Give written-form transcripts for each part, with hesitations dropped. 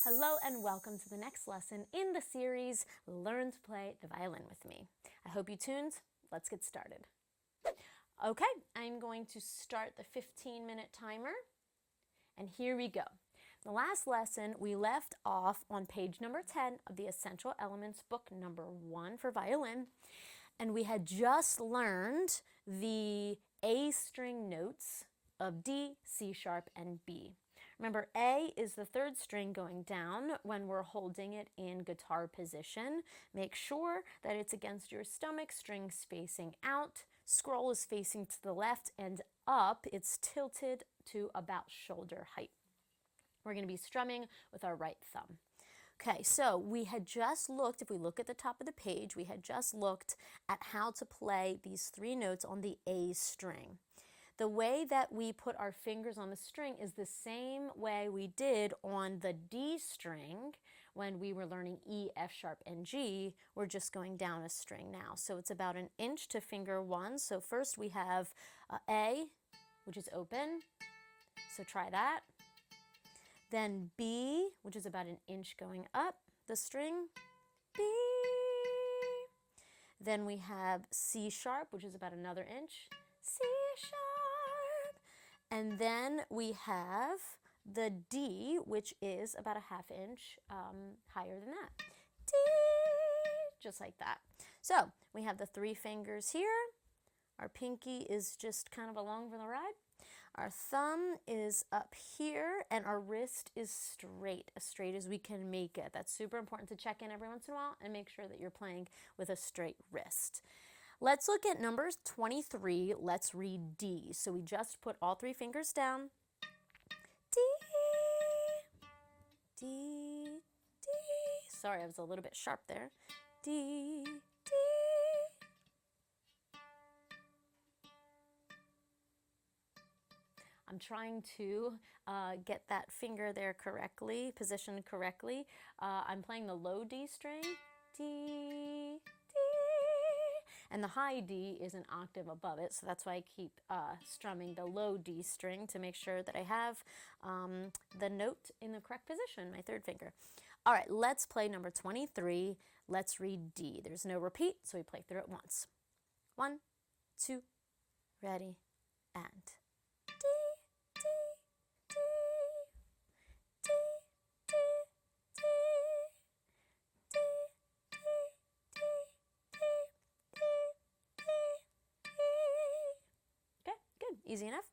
Hello and welcome to the next lesson in the series, Learn to Play the Violin with Me. I hope you tuned. Let's get started. Okay, I'm going to start the 15-minute timer, and here we go. The last lesson, we left off on page number 10 of the Essential Elements book number 1 for violin, and we had just learned the A string notes of D, C sharp, and B. Remember, A is the third string going down when we're holding it in guitar position. Make sure that it's against your stomach, strings facing out, scroll is facing to the left, and up, it's tilted to about shoulder height. We're going to be strumming with our right thumb. Okay, so we had just looked, if we look at the top of the page, we had just looked at how to play these three notes on the A string. The way that we put our fingers on the string is the same way we did on the D string when we were learning E, F sharp, and G. We're just going down a string now. So it's about an inch to finger 1. So first we have A, which is open. So try that. Then B, which is about an inch going up the string. B. Then we have C sharp, which is about another inch. C sharp. And then we have the D, which is about a ½ inch higher than that. D, just like that. So we have the three fingers here. Our pinky is just kind of along for the ride. Our thumb is up here, and our wrist is straight, as straight as we can make it. That's super important to check in every once in a while and make sure that you're playing with a straight wrist. Let's look at number 23. Let's read D. So we just put all three fingers down. D, D, D. Sorry, I was a little bit sharp there. D, D. I'm trying to get that finger there correctly, positioned correctly. I'm playing the low D string. D, D. And the high D is an octave above it, so that's why I keep strumming the low D string to make sure that I have the note in the correct position, my third finger. All right, let's play number 23. Let's read D. There's no repeat, so we play through it once. 1, 2, ready, and D, D, D, D, D, D, D, D, D, Okay, good, easy enough.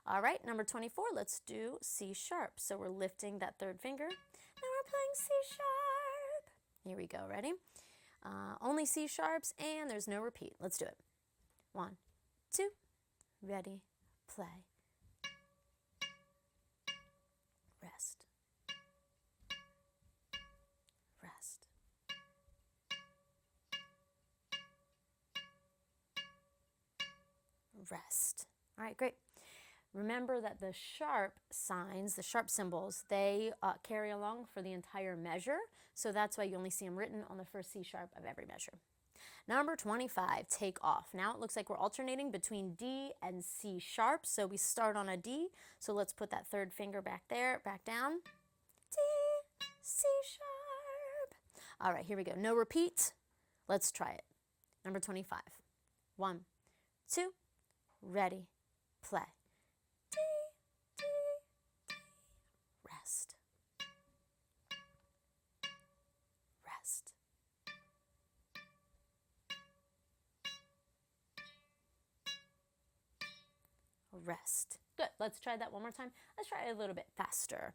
All right, number 24, let's do C sharp. So we're lifting that third finger. Now we're playing C sharp. Here we go, ready? Only C sharps, and there's no repeat. Let's do it. 1, 2, ready, play. Rest. Rest. Rest. All right, great. Remember that the sharp signs, the sharp symbols, they carry along for the entire measure. So that's why you only see them written on the first C sharp of every measure. Number 25, take off. Now it looks like we're alternating between D and C sharp. So we start on a D. So let's put that third finger back there, back down. D, C sharp. All right, here we go. No repeat. Let's try it. Number 25. 1, 2, ready, play. D, D, D. Rest. Rest. Rest. Good. Let's try that one more time. Let's try it a little bit faster.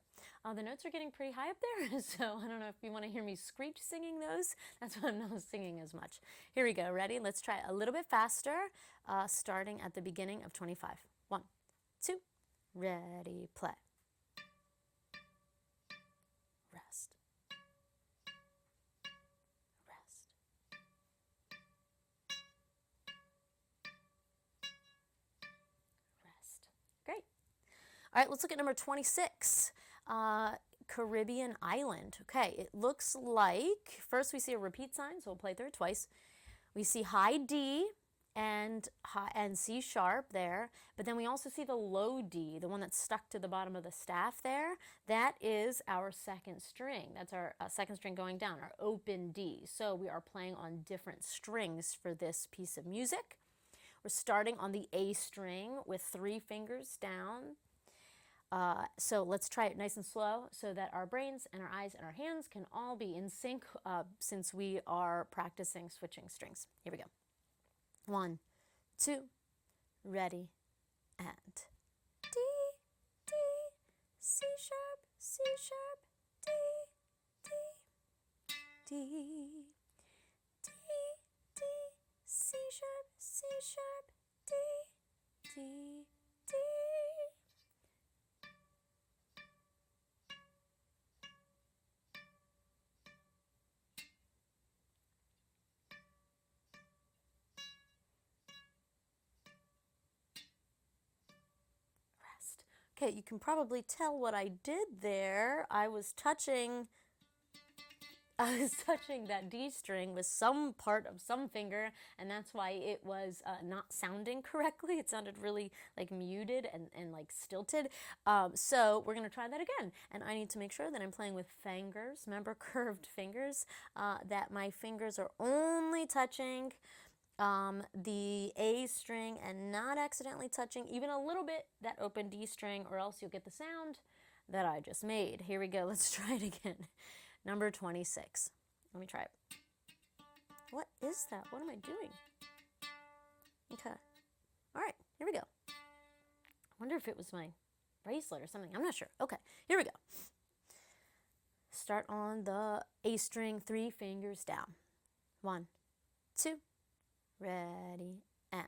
The notes are getting pretty high up there, so I don't know if you want to hear me screech singing those. That's why I'm not singing as much. Here we go. Ready? Let's try it a little bit faster, starting at the beginning of 25. 1, 2, ready, play. Rest. Rest. Rest. Great. All right, let's look at number 26, Caribbean island. Okay, it looks like, first we see a repeat sign, so we'll play through it twice. We see high D and C sharp there. But then we also see the low D, the one that's stuck to the bottom of the staff there. That is our second string. That's our second string going down, our open D. So we are playing on different strings for this piece of music. We're starting on the A string with 3 fingers down. So let's try it nice and slow so that our brains and our eyes and our hands can all be in sync since we are practicing switching strings. Here we go. 1, 2, ready, and D, D, C sharp, C sharp, D, D, D, D, D, C sharp, C sharp, D, D, D. Okay, you can probably tell what I did there. I was touching that D string with some part of some finger, and that's why it was not sounding correctly. It sounded really like muted and like stilted. So we're gonna try that again. And I need to make sure that I'm playing with fingers, remember curved fingers, that my fingers are only touching the A string and not accidentally touching even a little bit that open D string, or else you'll get the sound that I just made. Here we go. Let's try it again. Number 26. Let me try it. What is that? What am I doing? Okay. All right. Here we go. I wonder if it was my bracelet or something. I'm not sure. Okay. Here we go. Start on the A string, 3 fingers down. 1, 2, ready, and.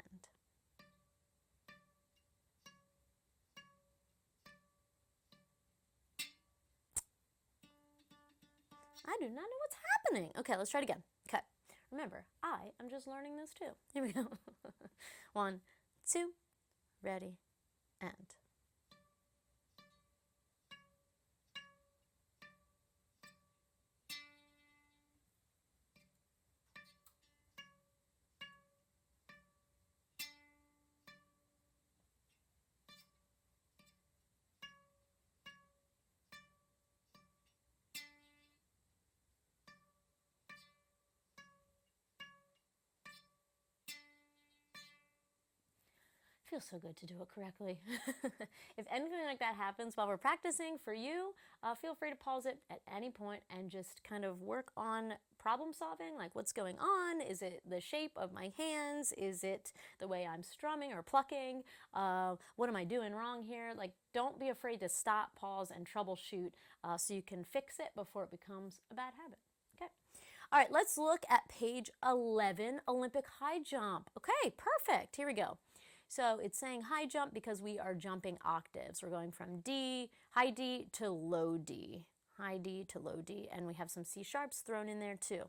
I do not know what's happening. Okay, let's try it again. Okay, remember, I am just learning this too. Here we go. 1, 2, ready, and. Feels so good to do it correctly. If anything like that happens while we're practicing for you, feel free to pause it at any point and just kind of work on problem solving, like what's going on? Is it the shape of my hands? Is it the way I'm strumming or plucking? What am I doing wrong here? Like, don't be afraid to stop, pause, and troubleshoot so you can fix it before it becomes a bad habit. Okay. All right, let's look at page 11, Olympic high jump. Okay, perfect. Here we go. So it's saying high jump because we are jumping octaves. We're going from D, high D to low D. High D to low D, and we have some C sharps thrown in there too.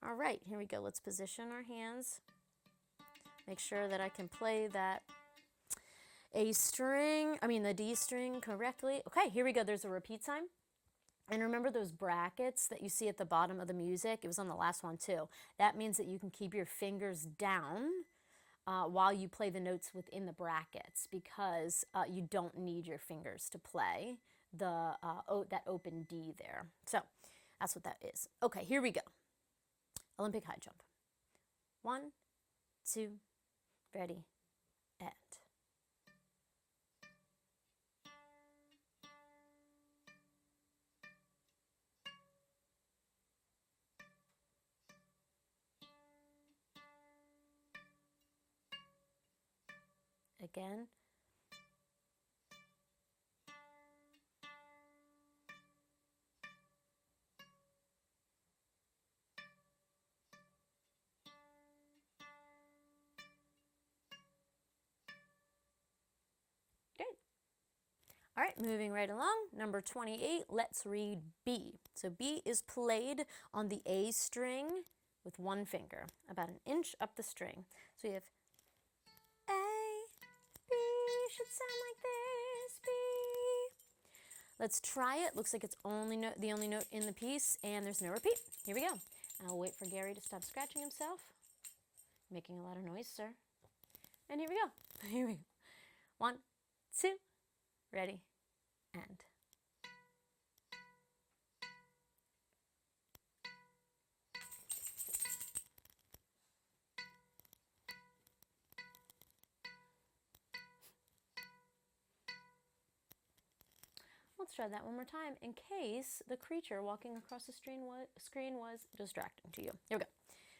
All right, here we go. Let's position our hands. Make sure that I can play that the D string correctly. Okay, here we go. There's a repeat sign. And remember those brackets that you see at the bottom of the music? It was on the last one too. That means that you can keep your fingers down while you play the notes within the brackets, because you don't need your fingers to play that open D there. So that's what that is. Okay, here we go. Olympic high jump. 1, 2, ready, and. Again. Good. All right, moving right along. Number 28, let's read B. So B is played on the A string with 1 finger, about 1 inch up the string. So we have should sound like this, B. Let's try it. Looks like it's the only note in the piece, and there's no repeat. Here we go. And I'll wait for Gary to stop scratching himself. Making a lot of noise, sir. And here we go. Here we go. 1, 2, ready, and. Let's try that one more time in case the creature walking across the screen was distracting to you. Here we go.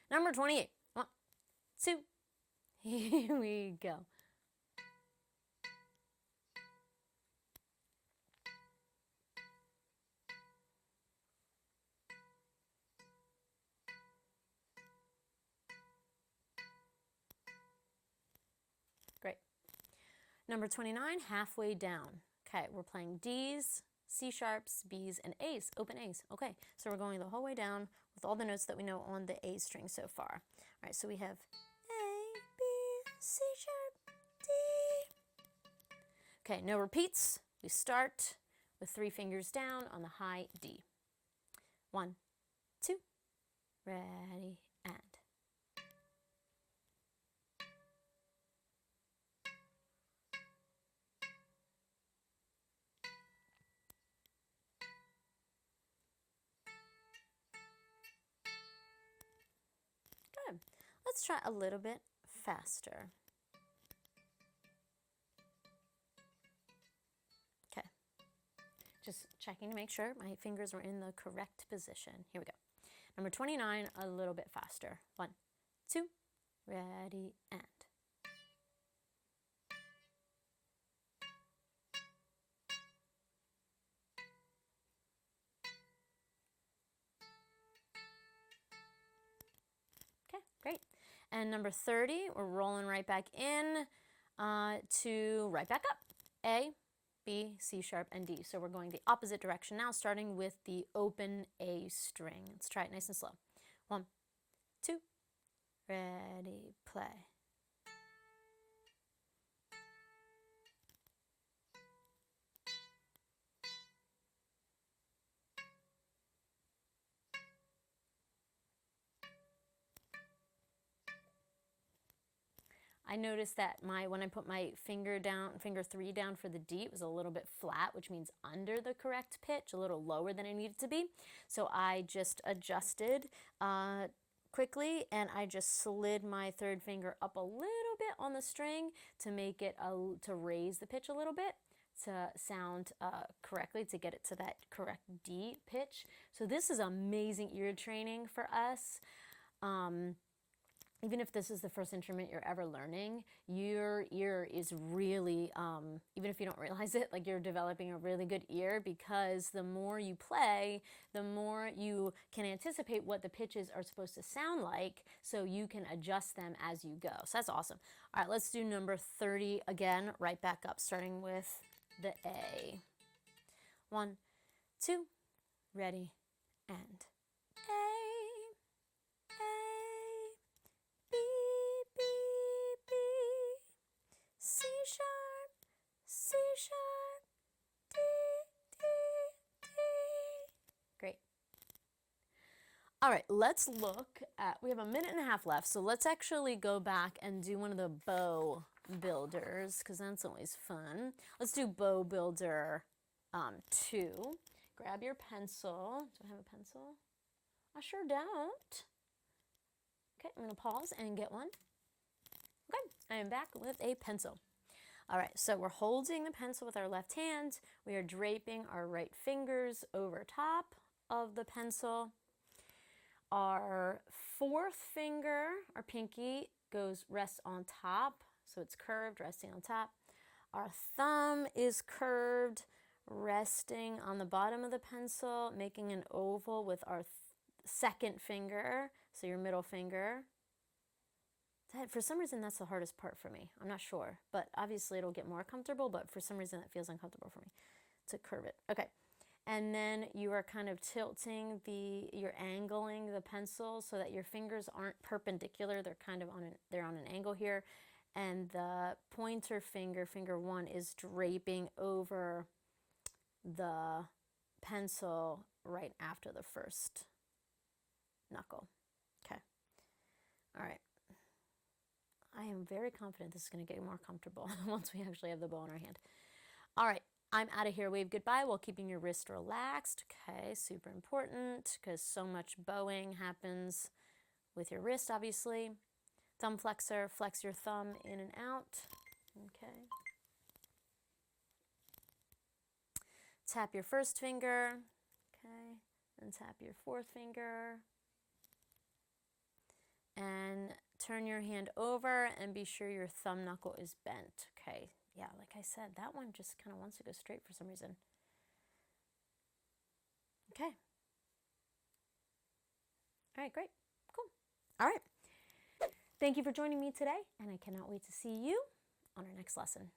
Number 28. 1, 2. Here we go. Great. Number 29, halfway down. Okay, we're playing D's, C sharps, B's, and A's, open A's. Okay, so we're going the whole way down with all the notes that we know on the A string so far. All right, so we have A, B, C sharp, D. Okay, no repeats. We start with 3 fingers down on the high D. 1, 2, ready, and. Good. Let's try a little bit faster. Okay. Just checking to make sure my fingers are in the correct position. Here we go. Number 29, a little bit faster. 1, 2, ready, and. Okay, great. And number 30, we're rolling right back in to right back up. A, B, C sharp, and D. So we're going the opposite direction now, starting with the open A string. Let's try it nice and slow. 1, 2, ready, play. I noticed that when I put my finger 3 down for the D, it was a little bit flat, which means under the correct pitch, a little lower than it needed to be. So I just adjusted quickly, and I just slid my 3rd finger up a little bit on the string to make it, to raise the pitch a little bit, to sound correctly, to get it to that correct D pitch. So this is amazing ear training for us. Even if this is the first instrument you're ever learning, your ear is really, even if you don't realize it, like you're developing a really good ear, because the more you play, the more you can anticipate what the pitches are supposed to sound like, so you can adjust them as you go. So that's awesome. All right, let's do number 30 again, right back up, starting with the A. 1, 2, ready, and. C sharp, D, D, D. Great. All right, let's look at, we have a minute and a half left, so let's actually go back and do one of the bow builders, because that's always fun. Let's do bow builder 2. Grab your pencil. Do I have a pencil? I sure don't. Okay, I'm going to pause and get one. Okay, I am back with a pencil. All right, so we're holding the pencil with our left hand. We are draping our right fingers over top of the pencil. Our 4th finger, our pinky, rests on top, so it's curved, resting on top. Our thumb is curved, resting on the bottom of the pencil, making an oval with our 2nd finger, so your middle finger. For some reason, that's the hardest part for me. I'm not sure, but obviously it'll get more comfortable, but for some reason it feels uncomfortable for me to curve it. Okay, and then you are kind of tilting you're angling the pencil so that your fingers aren't perpendicular. They're kind of they're on an angle here, and the pointer finger, finger 1, is draping over the pencil right after the 1st knuckle. Okay, all right. I am very confident this is going to get more comfortable once we actually have the bow in our hand. All right, I'm out of here. Wave goodbye while keeping your wrist relaxed. Okay, super important because so much bowing happens with your wrist, obviously. Thumb flexor, flex your thumb in and out. Okay. Tap your first finger. Okay, and tap your fourth finger. And turn your hand over and be sure your thumb knuckle is bent. Okay, yeah, like I said, that one just kind of wants to go straight for some reason. Okay. All right, great, cool. All right. Thank you for joining me today, and I cannot wait to see you on our next lesson.